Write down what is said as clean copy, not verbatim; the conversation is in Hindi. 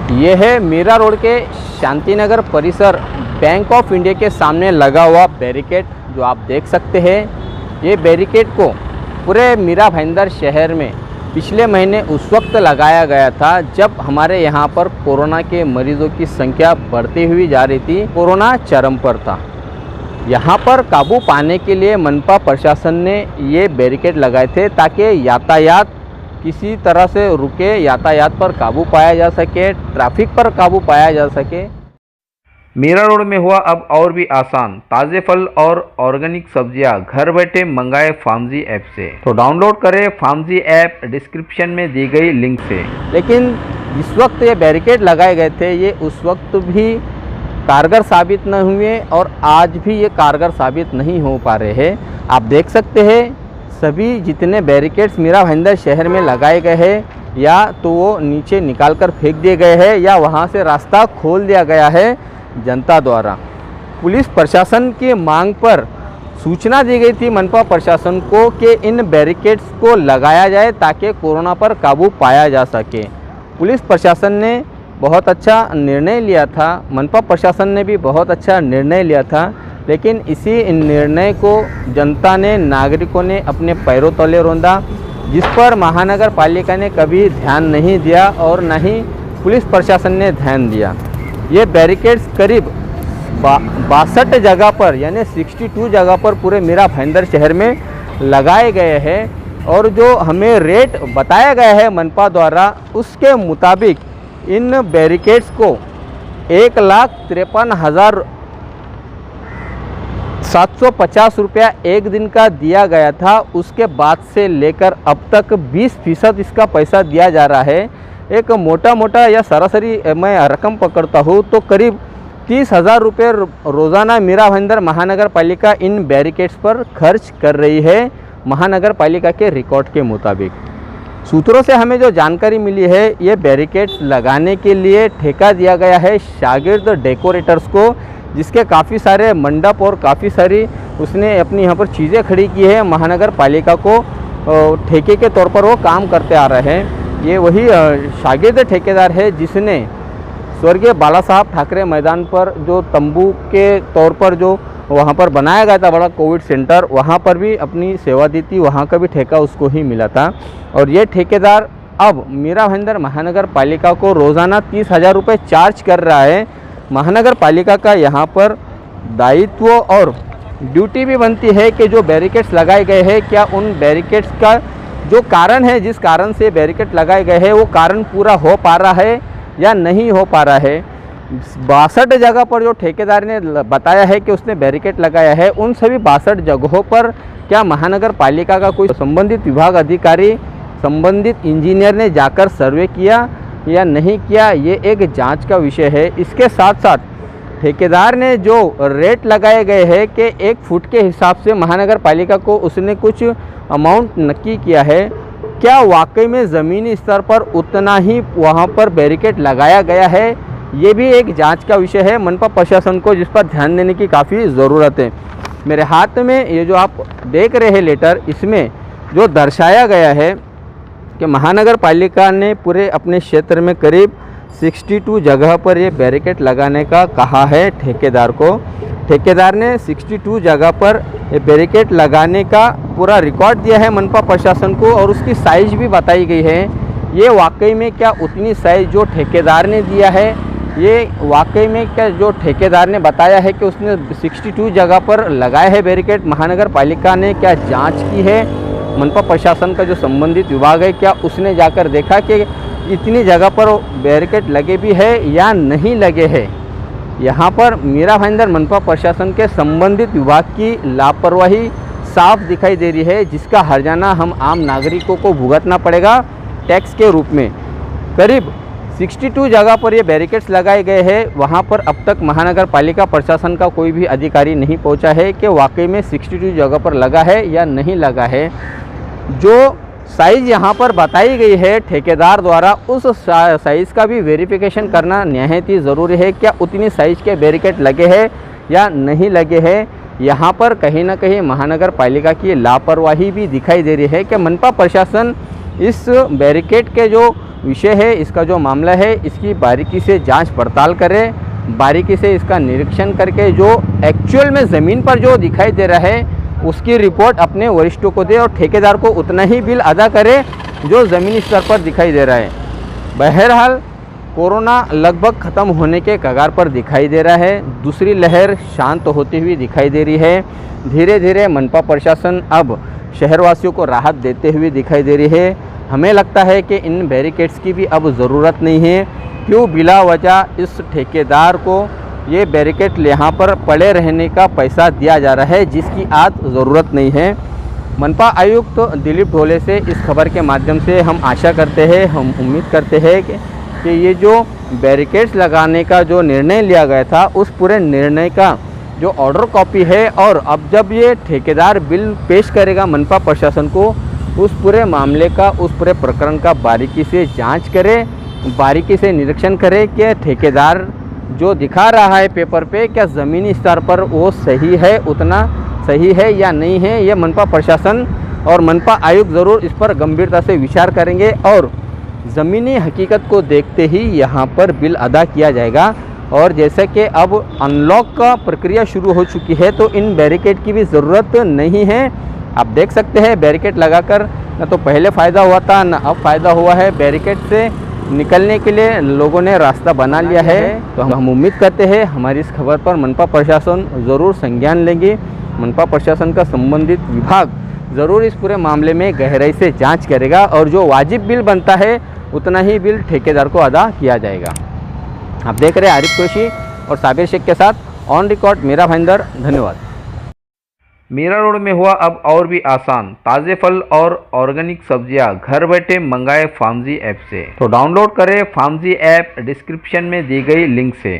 ये है मीरा रोड के शांतिनगर परिसर बैंक ऑफ इंडिया के सामने लगा हुआ बैरिकेड जो आप देख सकते हैं। ये बैरिकेड को पूरे मीरा भाईंदर शहर में पिछले महीने उस वक्त लगाया गया था जब हमारे यहाँ पर कोरोना के मरीजों की संख्या बढ़ती हुई जा रही थी, कोरोना चरम पर था। यहाँ पर काबू पाने के लिए मनपा प्रशासन ने ये बैरिकेड लगाए थे ताकि यातायात किसी तरह से रुके, यातायात पर काबू पाया जा सके, ट्रैफिक पर काबू पाया जा सके। मीरा रोड में हुआ अब और भी आसान, ताज़े फल और ऑर्गेनिक सब्जियां घर बैठे मंगाए फार्मजी ऐप से। तो डाउनलोड करें फार्मजी ऐप डिस्क्रिप्शन में दी गई लिंक से। लेकिन जिस वक्त ये बैरिकेड लगाए गए थे ये उस वक्त भी कारगर साबित न हुए और आज भी ये कारगर साबित नहीं हो पा रहे हैं। आप देख सकते हैं सभी जितने बैरिकेड्स मीरा भाईंदर शहर में लगाए गए हैं या तो वो नीचे निकाल कर फेंक दिए गए हैं या वहाँ से रास्ता खोल दिया गया है जनता द्वारा। पुलिस प्रशासन की मांग पर सूचना दी गई थी मनपा प्रशासन को कि इन बैरिकेड्स को लगाया जाए ताकि कोरोना पर काबू पाया जा सके। पुलिस प्रशासन ने बहुत अच्छा निर्णय लिया था, मनपा प्रशासन ने भी बहुत अच्छा निर्णय लिया था, लेकिन इसी निर्णय को जनता ने, नागरिकों ने अपने पैरों तले रौंदा, जिस पर महानगर पालिका ने कभी ध्यान नहीं दिया और न ही पुलिस प्रशासन ने ध्यान दिया। ये बैरिकेड्स करीब 62 जगह पर यानी 62 जगह पर पूरे मीरा भाईंदर शहर में लगाए गए हैं और जो हमें रेट बताया गया है मनपा द्वारा उसके मुताबिक इन बैरिकेड्स को 1,53,750 रुपया एक दिन का दिया गया था। उसके बाद से लेकर अब तक 20% इसका पैसा दिया जा रहा है। एक मोटा या सरासरी मैं रकम पकड़ता हूँ तो करीब 30,000 रुपये रोज़ाना मीरा भाईंदर महानगर पालिका इन बैरिकेड्स पर खर्च कर रही है महानगर पालिका के रिकॉर्ड के मुताबिक। सूत्रों से हमें जो जानकारी मिली है ये बैरिकेड्स लगाने के लिए ठेका दिया गया है शागिर्द डेकोरेटर्स को, जिसके काफ़ी सारे मंडप और काफ़ी सारी उसने अपनी यहाँ पर चीज़ें खड़ी की है। महानगर पालिका को ठेके के तौर पर वो काम करते आ रहे हैं। ये वही शागिर्द ठेकेदार है जिसने स्वर्गीय बाला साहब ठाकरे मैदान पर जो तंबू के तौर पर जो वहाँ पर बनाया गया था बड़ा कोविड सेंटर, वहाँ पर भी अपनी सेवा दी थी, वहाँ का भी ठेका उसको ही मिला था। और ये ठेकेदार अब मीरा भाईंदर महानगर पालिका को रोज़ाना 30,000 रुपये चार्ज कर रहा है। महानगर पालिका का यहाँ पर दायित्व और ड्यूटी भी बनती है कि जो बैरिकेड्स लगाए गए हैं क्या उन बैरिकेड्स का जो कारण है, जिस कारण से बैरिकेड लगाए गए हैं वो कारण पूरा हो पा रहा है या नहीं हो पा रहा है। 62 जगह पर जो ठेकेदार ने बताया है कि उसने बैरिकेड लगाया है, उन सभी 62 जगहों पर क्या महानगर पालिका का कोई संबंधित विभाग अधिकारी, संबंधित इंजीनियर ने जाकर सर्वे किया या नहीं किया, ये एक जांच का विषय है। इसके साथ साथ ठेकेदार ने जो रेट लगाए गए हैं कि 1 फुट के हिसाब से महानगर पालिका को उसने कुछ अमाउंट नक्की किया है, क्या वाकई में ज़मीनी स्तर पर उतना ही वहाँ पर बैरिकेड लगाया गया है, ये भी एक जांच का विषय है। मनपा प्रशासन को जिस पर ध्यान देने की काफ़ी ज़रूरत है। मेरे हाथ में ये जो आप देख रहे हैं लेटर, इसमें जो दर्शाया गया है कि महानगर पालिका ने पूरे अपने क्षेत्र में करीब 62 जगह पर ये बैरिकेड लगाने का कहा है ठेकेदार को। ठेकेदार ने 62 जगह पर ये बैरिकेड लगाने का पूरा रिकॉर्ड दिया है मनपा प्रशासन को और उसकी साइज़ भी बताई गई है। ये वाकई में क्या उतनी साइज़ जो ठेकेदार ने दिया है, ये वाकई में क्या जो ठेकेदार ने बताया है कि उसने 62 जगह पर लगाए हैं बैरिकेड, महानगर पालिका ने क्या जांच की है? मनपा प्रशासन का जो संबंधित विभाग है क्या उसने जाकर देखा कि इतनी जगह पर बैरिकेड लगे भी है या नहीं लगे हैं? यहाँ पर मीरा भाईंदर मनपा प्रशासन के संबंधित विभाग की लापरवाही साफ दिखाई दे रही है, जिसका हर्जाना हम आम नागरिकों को भुगतना पड़ेगा टैक्स के रूप में। करीब 62 जगह पर ये बैरिकेड्स लगाए गए हैं, वहाँ पर अब तक महानगर पालिका प्रशासन का कोई भी अधिकारी नहीं पहुँचा है कि वाकई में 62 जगह पर लगा है या नहीं लगा है। जो साइज़ यहाँ पर बताई गई है ठेकेदार द्वारा, उस साइज़ का भी वेरिफिकेशन करना निहायत ही ज़रूरी है। क्या उतनी साइज़ के बैरिकेड लगे हैं या नहीं लगे हैं? यहाँ पर कहीं ना कहीं महानगर पालिका की लापरवाही भी दिखाई दे रही है कि मनपा प्रशासन इस बैरिकेड के जो विषय है, इसका जो मामला है, इसकी बारीकी से जांच पड़ताल करें, बारीकी से इसका निरीक्षण करके जो एक्चुअल में ज़मीन पर जो दिखाई दे रहा है उसकी रिपोर्ट अपने वरिष्ठों को दे और ठेकेदार को उतना ही बिल अदा करे जो ज़मीनी स्तर पर दिखाई दे रहा है। बहरहाल कोरोना लगभग ख़त्म होने के कगार पर दिखाई दे रहा है। दूसरी लहर शांत होती हुई दिखाई दे रही है। धीरे धीरे मनपा प्रशासन अब शहरवासियों को राहत देते हुए दिखाई दे रही है। हमें लगता है कि इन बैरिकेड्स की भी अब ज़रूरत नहीं है। क्यों बिला वजह इस ठेकेदार को ये बैरिकेड यहाँ पर पड़े रहने का पैसा दिया जा रहा है जिसकी आज ज़रूरत नहीं है। मनपा आयुक्त दिलीप ढोले से इस खबर के माध्यम से हम आशा करते हैं, हम उम्मीद करते हैं कि ये जो बैरिकेड्स लगाने का जो निर्णय लिया गया था उस पूरे निर्णय का जो ऑर्डर कॉपी है और अब जब ये ठेकेदार बिल पेश करेगा मनपा प्रशासन को, उस पूरे मामले का, उस पूरे प्रकरण का बारीकी से जांच करे, बारीकी से निरीक्षण करे कि ठेकेदार जो दिखा रहा है पेपर पे क्या ज़मीनी स्तर पर वो सही है, उतना सही है या नहीं है। ये मनपा प्रशासन और मनपा आयुक्त ज़रूर इस पर गंभीरता से विचार करेंगे और ज़मीनी हकीकत को देखते ही यहाँ पर बिल अदा किया जाएगा। और जैसे कि अब अनलॉक का प्रक्रिया शुरू हो चुकी है तो इन बैरिकेड की भी ज़रूरत नहीं है। आप देख सकते हैं बैरिकेड लगाकर न तो पहले फ़ायदा हुआ था न अब फ़ायदा हुआ है। बैरिकेड से निकलने के लिए लोगों ने रास्ता बना लिया है। तो हम उम्मीद करते हैं हमारी इस खबर पर मनपा प्रशासन ज़रूर संज्ञान लेंगे। मनपा प्रशासन का संबंधित विभाग ज़रूर इस पूरे मामले में गहराई से जांच करेगा और जो वाजिब बिल बनता है उतना ही बिल ठेकेदार को अदा किया जाएगा। आप देख रहे हैं आरिफ कुरैशी और साबिर शेख के साथ ऑन रिकॉर्ड मीरा भाईंदर। धन्यवाद। मीरा रोड में हुआ अब और भी आसान, ताज़े फल और ऑर्गेनिक सब्जियां घर बैठे मंगाए फार्मजी ऐप से। तो डाउनलोड करें फार्मजी ऐप डिस्क्रिप्शन में दी गई लिंक से।